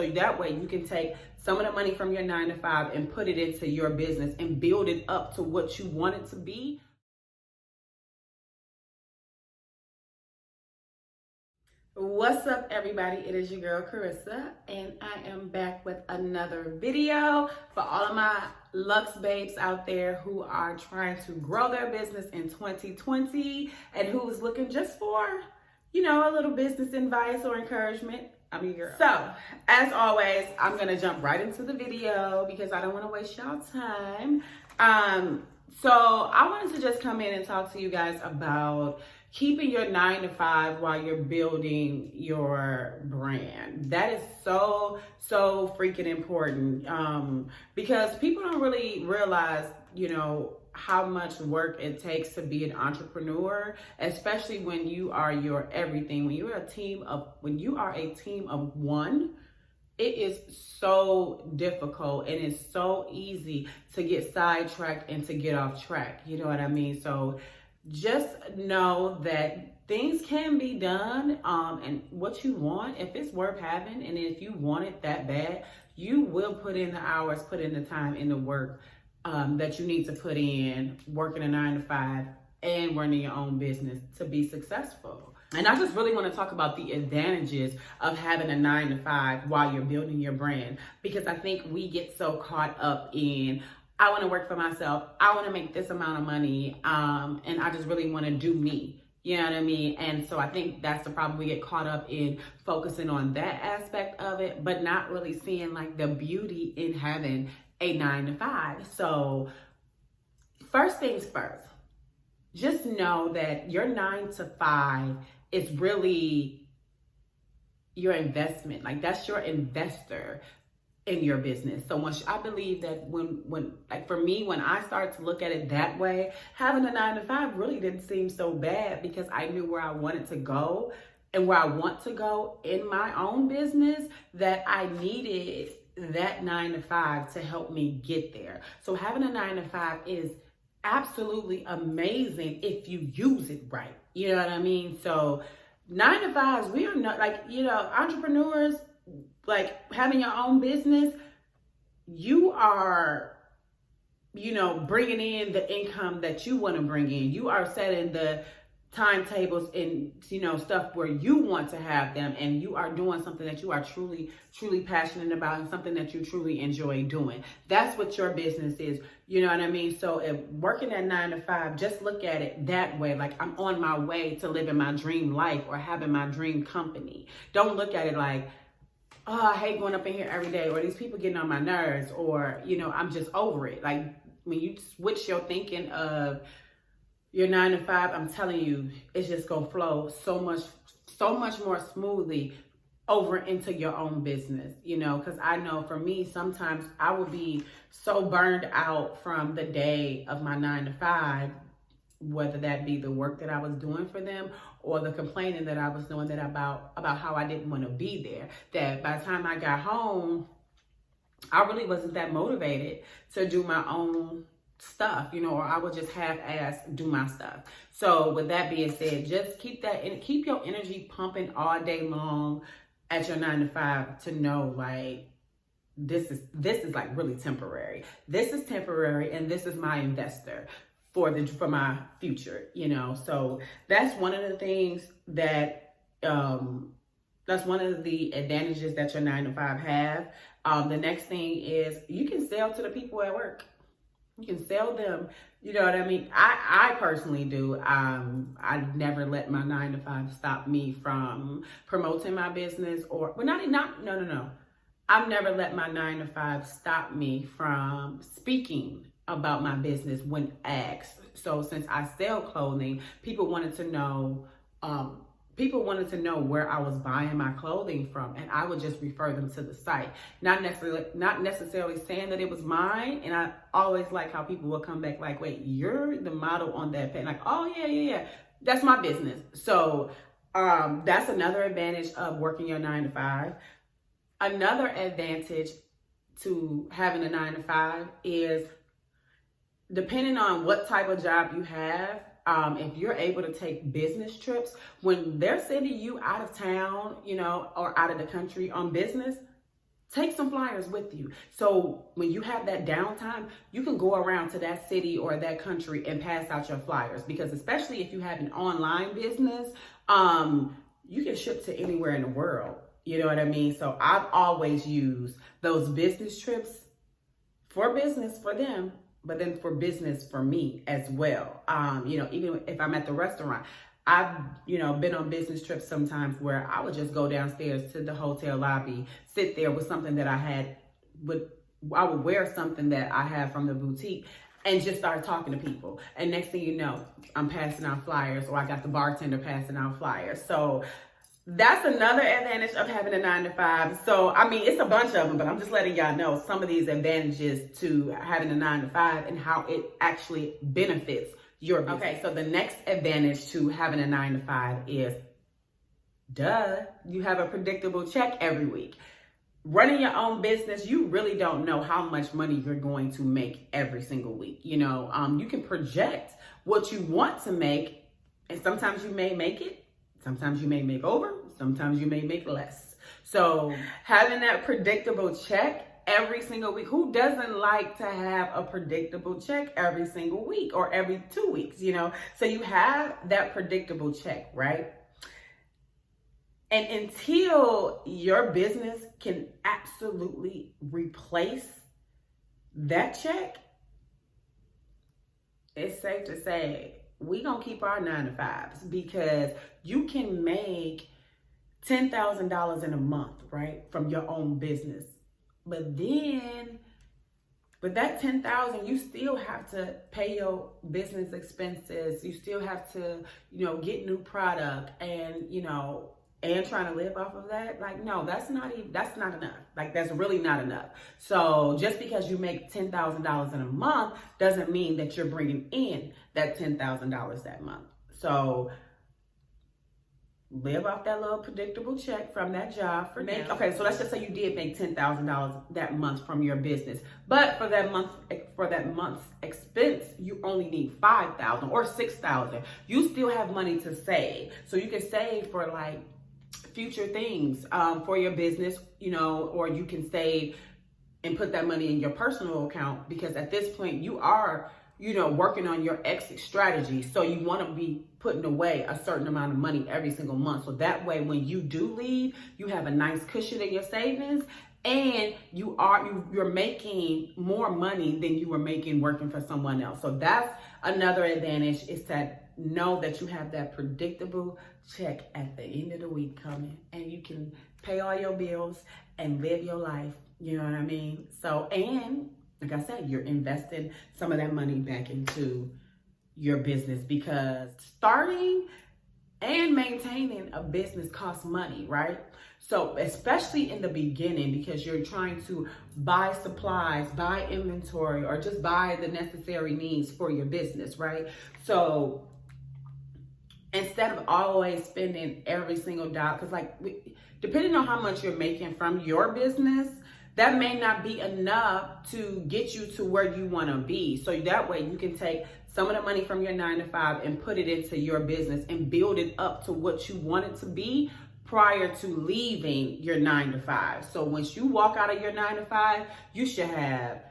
So that way you can take some of the money from your 9 to 5 and put it into your business and build it up to what you want it to be. What's up, everybody? It is your girl Carissa, and I am back with another video for all of my Lux babes out there who are trying to grow their business in 2020 and who's looking just for, a little business advice or encouragement. I'm your girl. So, as always, I'm gonna jump right into the video because I don't want to waste y'all time. So I wanted to just come in and talk to you guys about keeping your 9 to 5 while you're building your brand. That is so freaking important, because people don't really realize, how much work it takes to be an entrepreneur, especially when you are your everything. When you are a team of one, it is so difficult and it's so easy to get sidetracked and to get off track. You know what I mean? So just know that things can be done, and what you want, if it's worth having, and if you want it that bad, you will put in the hours, put in the time, in the work that you need to put in, working a 9 to 5 and running your own business to be successful. And I just really want to talk about the advantages of having a 9 to 5 while you're building your brand, because I think we get so caught up in, I want to work for myself, I want to make this amount of money, and I just really want to do me. You know what I mean? And so I think that's the problem. We get caught up in focusing on that aspect of it, but not really seeing like the beauty in having a 9 to 5. So first things first, just know that your 9 to 5 is really your investment. Like, that's your investor in your business. So I believe that when like for me, when I started to look at it that way, having a 9 to 5 really didn't seem so bad, because I knew where I wanted to go and where I want to go in my own business, that I needed that 9 to 5 to help me get there. So having a 9 to 5 is absolutely amazing if you use it right. You know what I mean? So 9 to 5s, we are not like, entrepreneurs, like having your own business, you are, bringing in the income that you want to bring in. You are setting the timetables and, stuff where you want to have them, and you are doing something that you are truly passionate about and something that you truly enjoy doing. That's what your business is. You know what I mean? So if working at 9 to 5, just look at it that way. Like, I'm on my way to living my dream life or having my dream company. Don't look at it like, oh, I hate going up in here every day, or these people getting on my nerves, or, I'm just over it. Like, when you switch your thinking of your 9 to 5, I'm telling you, it's just gonna flow so much more smoothly over into your own business, because I know for me, sometimes I would be so burned out from the day of my 9 to 5, whether that be the work that I was doing for them or the complaining that I was doing about how I didn't want to be there, that by the time I got home, I really wasn't that motivated to do my own stuff, or I would just half-ass do my stuff. So with that being said, just keep your energy pumping all day long at your 9 to 5 to know, like, this is like really temporary. This is temporary, and this is my investor for my future, So that's one of the things that that's one of the advantages that your 9 to 5 have. The next thing is you can sell to the people at work. You can sell them, you know what I mean? I personally do. I never let my 9 to 5 stop me from promoting my business, no. I've never let my 9 to 5 stop me from speaking about my business when asked. So since I sell clothing, people wanted to know where I was buying my clothing from, and I would just refer them to the site. Not necessarily saying that it was mine. And I always like how people will come back like, wait, you're the model on that page. Like, oh yeah. That's my business. So that's another advantage of working your 9 to 5. Another advantage to having a 9 to 5 is, depending on what type of job you have, if you're able to take business trips, when they're sending you out of town, or out of the country on business, take some flyers with you. So when you have that downtime, you can go around to that city or that country and pass out your flyers, because especially if you have an online business, you can ship to anywhere in the world. You know what I mean? So I've always used those business trips for business for them, but then for business for me as well. Even if I'm at the restaurant, I've, been on business trips sometimes where I would just go downstairs to the hotel lobby, sit there with something that I would wear something that I have from the boutique and just start talking to people. And next thing you know, I'm passing out flyers, or I got the bartender passing out flyers. So that's another advantage of having a 9-to-5. So, it's a bunch of them, but I'm just letting y'all know some of these advantages to having a 9-to-5 and how it actually benefits your business. Okay, so the next advantage to having a 9-to-5 is, you have a predictable check every week. Running your own business, you really don't know how much money you're going to make every single week. You can project what you want to make, and sometimes you may make it. Sometimes you may make over, sometimes you may make less. So having that predictable check every single week, who doesn't like to have a predictable check every single week or every 2 weeks, So you have that predictable check, right? And until your business can absolutely replace that check, it's safe to say we gonna keep our 9-to-5s, because you can make $10,000 in a month, right, from your own business. But then, with that $10,000, you still have to pay your business expenses. You still have to, get new product, and and trying to live off of that. Like, no, that's not enough. Like, that's really not enough. So just because you make $10,000 in a month doesn't mean that you're bringing in that $10,000 that month. So live off that little predictable check from that job for now. Okay, so let's just say you did make $10,000 that month from your business, but for that month's expense, you only need $5,000 or $6,000. You still have money to save, so you can save for like future things for your business, or you can save and put that money in your personal account, because at this point you are, working on your exit strategy. So you want to be putting away a certain amount of money every single month. So that way, when you do leave, you have a nice cushion in your savings, and you're making more money than you were making working for someone else. So that's another advantage, is that know that you have that predictable check at the end of the week coming, and you can pay all your bills and live your life. You know what I mean? So, and like I said, you're investing some of that money back into your business, because starting and maintaining a business costs money, right? So especially in the beginning, because you're trying to buy supplies, buy inventory, or just buy the necessary needs for your business, right? So instead of always spending every single dollar, because depending on how much you're making from your business, that may not be enough to get you to where you want to be. So that way you can take some of the money from your 9-to-5 and put it into your business and build it up to what you want it to be prior to leaving your 9-to-5. So once you walk out of your 9-to-5, you should have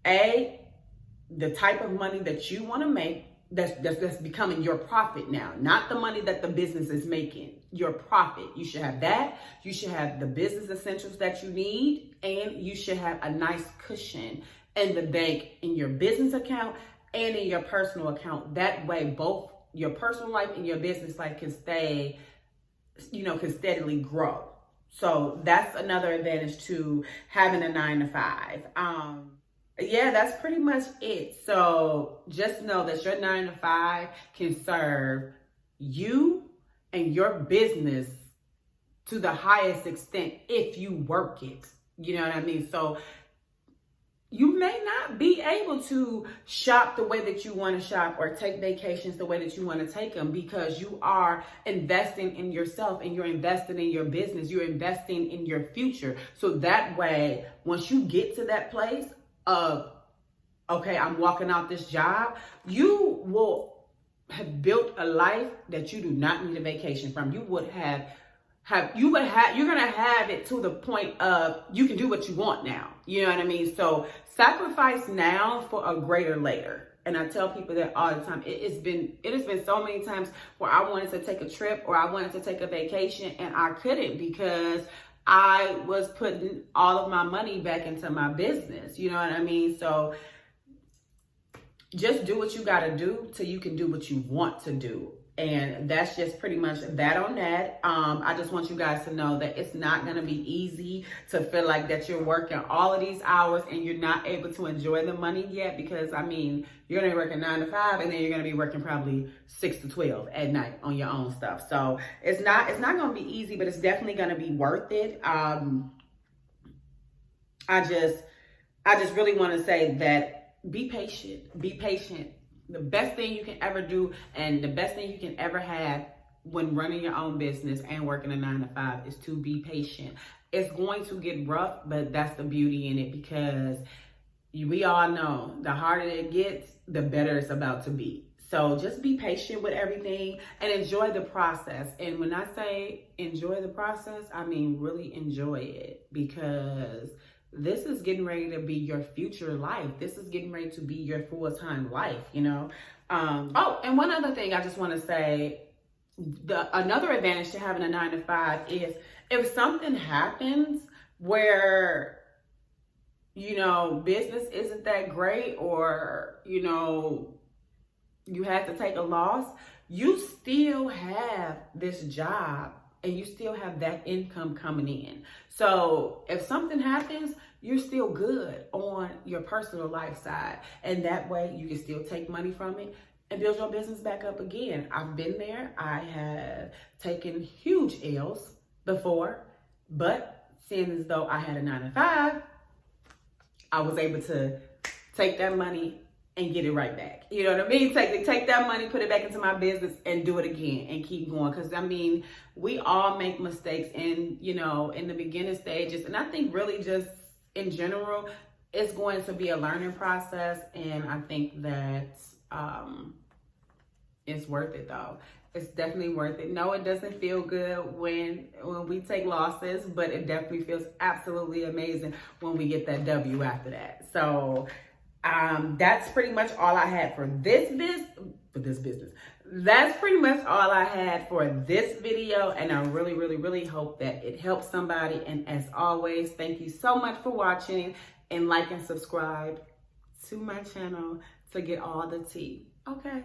the type of money that you want to make, that's becoming your profit now, not the money that the business is making, your profit. You should have that. You should have the business essentials that you need, and you should have a nice cushion in the bank, in your business account and in your personal account. That way, both your personal life and your business life can stay, can steadily grow. So that's another advantage to having a 9-to-5. Yeah, that's pretty much it. So just know that your 9-to-5 can serve you and your business to the highest extent if you work it. You know what I mean? So you may not be able to shop the way that you want to shop or take vacations the way that you want to take them, because you are investing in yourself and you're investing in your business. You're investing in your future. So that way, once you get to that place of, okay, I'm walking out this job, you will have built a life that you do not need a vacation from. You would have you're gonna have it to the point of you can do what you want now. You know what I mean? So sacrifice now for a greater later. And I tell people that all the time. It has been so many times where I wanted to take a trip or I wanted to take a vacation and I couldn't because I was putting all of my money back into my business. You know what I mean? So just do what you got to do till you can do what you want to do. And that's just pretty much that on that. I just want you guys to know that it's not going to be easy to feel like that you're working all of these hours and you're not able to enjoy the money yet, because I mean, you're going to be working 9 to 5 and then you're going to be working probably 6 to 12 at night on your own stuff. So it's not going to be easy, but it's definitely going to be worth it. I just really want to say that be patient. Be patient. The best thing you can ever do and the best thing you can ever have when running your own business and working a 9 to 5 is to be patient. It's going to get rough, but that's the beauty in it, because we all know the harder it gets, the better it's about to be. So just be patient with everything and enjoy the process. And when I say enjoy the process, I mean really enjoy it, because this is getting ready to be your future life. This is getting ready to be your full-time life, you know? Oh, and one other thing I just want to say, another advantage to having a 9 to 5 is if something happens where, you know, business isn't that great, or, you know, you have to take a loss, you still have this job and you still have that income coming in. So if something happens, you're still good on your personal life side. And that way you can still take money from it and build your business back up again. I've been there. I have taken huge L's before, but seeing as though I had a 9 to 5, I was able to take that money and get it right back. You know what I mean? Take that money, put it back into my business and do it again and keep going. Because I mean, we all make mistakes in, you know, in the beginning stages. And I think really just in general, it's going to be a learning process. And I think that it's worth it though. It's definitely worth it. No, it doesn't feel good when we take losses, but it definitely feels absolutely amazing when we get that W after that. So that's pretty much all I had for this business. That's pretty much all I had for this video, and I really, really, really hope that it helps somebody. And as always, thank you so much for watching, and like and subscribe to my channel to get all the tea. Okay.